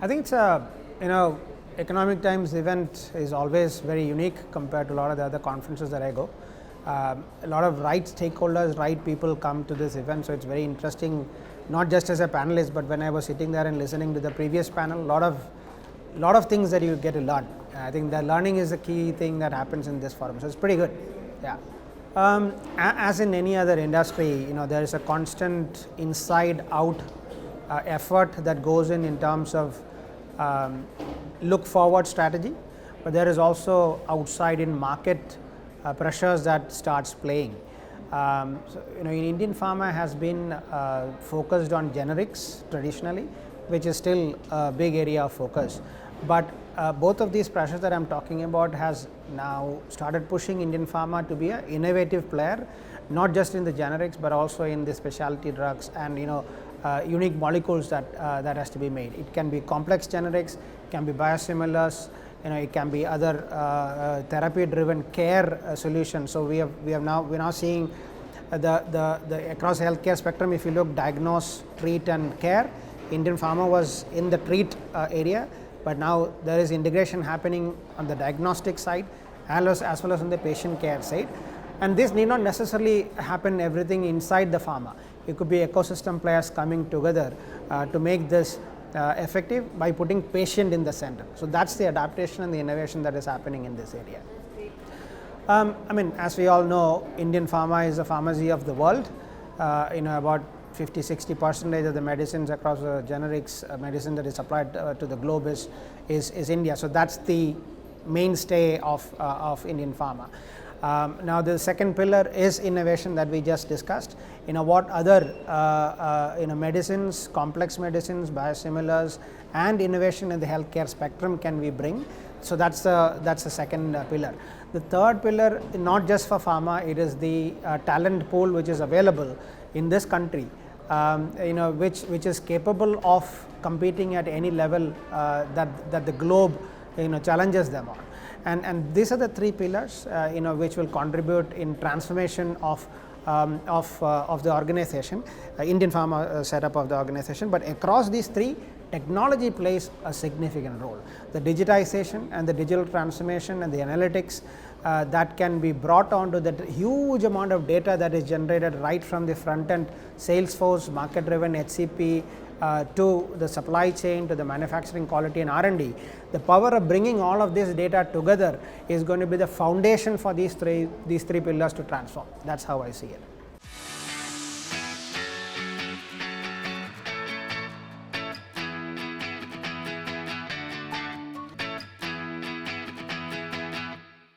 I think it's a Economic Times event is always very unique compared to a lot of the other conferences that I go. A lot of right stakeholders, right people come to this event, so it's very interesting, not just as a panelist, but when I was sitting there and listening to the previous panel, a lot of things that you get to learn. I think the learning is the key thing that happens in this forum, so it's pretty good. Yeah. As in any other industry, there is a constant inside out effort that goes in terms of look forward strategy, but there is also outside in market pressures that starts playing. In Indian pharma has been focused on generics traditionally, which is still a big area of focus, but both of these pressures that I am talking about has now started pushing Indian pharma to be an innovative player, not just in the generics but also in the specialty drugs and unique molecules that has to be made. It can be complex generics, can be biosimilars, it can be other therapy driven care solutions. So we're now seeing the across healthcare spectrum. If you look diagnose, treat and care, Indian pharma was in the treat area, but now there is integration happening on the diagnostic side as well as on the patient care side, and this need not necessarily happen everything inside the pharma. It could be ecosystem players coming together to make this effective by putting patient in the center. So that's the adaptation and the innovation that is happening in this area. As we all know, Indian pharma is the pharmacy of the world. About 50-60% of the medicines across the generics medicine that is supplied to the globe is India. So that's the mainstay of Indian pharma. Now the second pillar is innovation that we just discussed. What other medicines, complex medicines, biosimilars and innovation in the healthcare spectrum can we bring? So that's the second pillar. The third pillar, not just for pharma, it is the talent pool which is available in this country, which is capable of competing at any level that the globe challenges them on. And these are the three pillars which will contribute in transformation of the organization, Indian pharma setup of the organization. But across these three, technology plays a significant role. The digitization and the digital transformation and the analytics that can be brought onto that huge amount of data that is generated right from the front end, Salesforce, market driven HCP, to the supply chain, to the manufacturing quality and R&D. The power of bringing all of this data together is going to be the foundation for these three pillars to transform. That's how I see it.